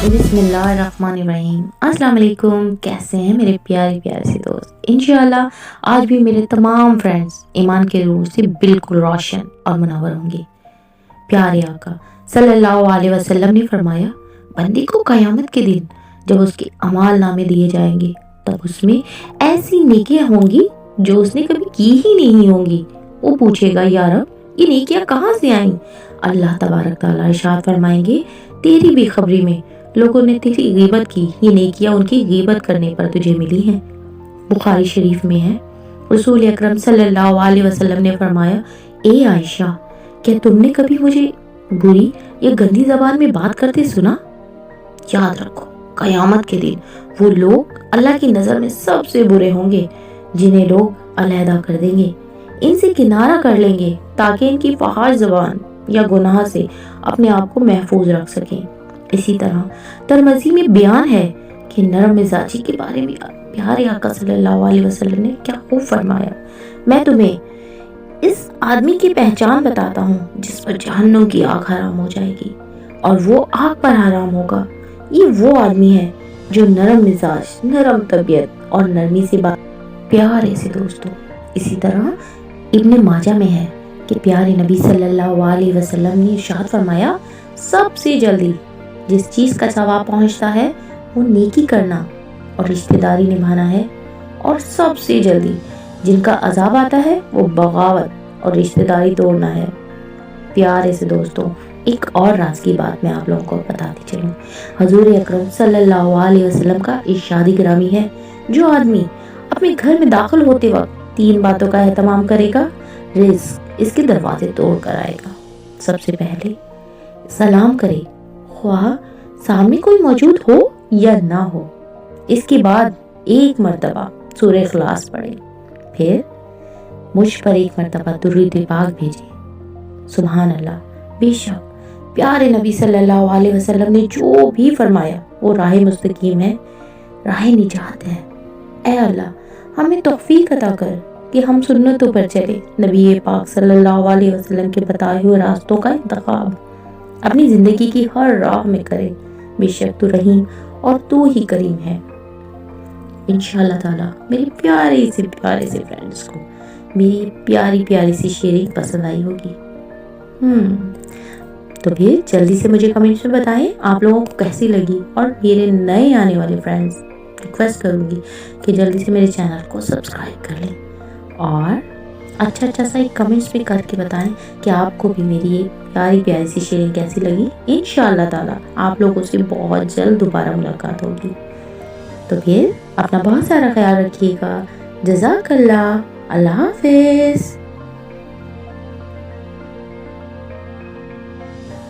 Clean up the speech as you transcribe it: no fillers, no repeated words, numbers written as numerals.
बिस्मिल्लाहिर्रहमानिर्रहीम। अस्सलाम वालेकुम। कैसे हैं मेरे प्यारे प्यारे से दोस्त? इंशाल्लाह आज भी मेरे तमाम फ्रेंड्स ईमान के रूह से बिल्कुल रोशन और मुनव्वर होंगे। प्यारे आका सल्लल्लाहु अलैहि वसल्लम ने फरमाया, बंदे को क़यामत के दिन जब उसके अमाल नामे दिए जाएंगे तब उसमें ऐसी नेकियां होंगी जो उसने कभी की ही नहीं होंगी। वो पूछेगा, या रब, ये नेकियां कहाँ से आईं? अल्लाह तबारक तआला इरशाद फरमाएंगे, तेरी बेखबरी में लोगों ने तेरी गीबत की, ये नेकियां उनकी गीबत करने पर तुझे मिली हैं। बुखारी शरीफ में है, रसूल अकरम सल्लल्लाहु अलैहि वसल्लम ने फरमाया, ए आयशा, क्या तुमने कभी मुझे बुरी या गंदी जबान में बात करते सुना? याद रखो, कयामत के दिन वो लोग अल्लाह की नजर में सबसे बुरे होंगे जिन्हें लोग अलहदा कर देंगे, इनसे किनारा कर लेंगे ताकि इनकी फहाश जबान या गुनाह से अपने आप को महफूज रख सकें। इसी तरह तिरमिज़ी में बयान है कि नरम मिजाजी के बारे में प्यारे आका सल्लल्लाहु अलैहि वसल्लम ने क्या खूब फरमाया, मैं तुम्हें इस आदमी की पहचान बताता हूँ जिस पर जहन्नुम की आग हराम हो जाएगी और वो आग पर हराम होगा। ये वो आदमी है जो नरम मिजाज, नरम तबीयत और नरमी से बात। प्यारे से दोस्तों, इसी तरह इब्ने माजा में है कि प्यारे नबी सल्लल्लाहु अलैहि वसल्लम ने इरशाद फरमाया, सबसे जल्दी जिस चीज़ का सवाब पहुंचता है वो नेकी करना और रिश्तेदारी निभाना है, और सबसे जल्दी जिनका अजाब आता है वो बगावत और रिश्तेदारी तोड़ना है। प्यारे से दोस्तों, एक और राज की बात मैं आप लोगों को बताती चलूं। हजूर अकरम सल्लल्लाहु अलैहि वसल्लम का इरशाद गिरामी है, जो आदमी अपने घर में दाखिल होते वक्त 3 बातों का एहतमाम करेगा, रिज़्क इसके दरवाजे तोड़ कर आएगा। सबसे पहले सलाम करे, ख्वाह सामने कोई मौजूद हो या ना हो। इसके बाद एक मर्तबा सूरह इखलास पढ़े, फिर मुझ पर एक मर्तबा दुरूद पाक भेजे। सुभान अल्लाह, बेशक प्यारे नबी सल्लल्लाहु अलैहि वसल्लम ने जो भी फरमाया वो राह मुस्तकीम है, राह निजात है। ऐ अल्लाह, हमें तौफीक अता कर कि हम सुन्नतों पर चले, नबी पाक सल्लल्लाहु अलैहि वसल्लम के बताए हुए रास्तों का इंतखाब अपनी जिंदगी की हर राह में करें। बेशक तू रहीम और तू ही करीम है। इंशाअल्लाह ताला मेरे प्यारे से फ्रेंड्स को मेरी प्यारी प्यारी सी शेयरिंग पसंद आई होगी। तो फिर जल्दी से मुझे कमेंट्स में बताएं आप लोगों को कैसी लगी, और मेरे नए आने वाले फ्रेंड्स रिक्वेस्ट करूंगी कि जल्दी से मेरे चैनल को सब्सक्राइब कर लें और अच्छा सा एक कमेंट्स में करके बताएं कि आपको भी मेरी ये प्यारी प्यारी सी शेयरिंग कैसी लगी। इंशाअल्लाह ताला आप लोगों से बहुत जल्द दोबारा मुलाकात होगी। तो फिर अपना बहुत सारा ख्याल रखिएगा। जज़ाकल्लाह, अल्लाह हाफिज़।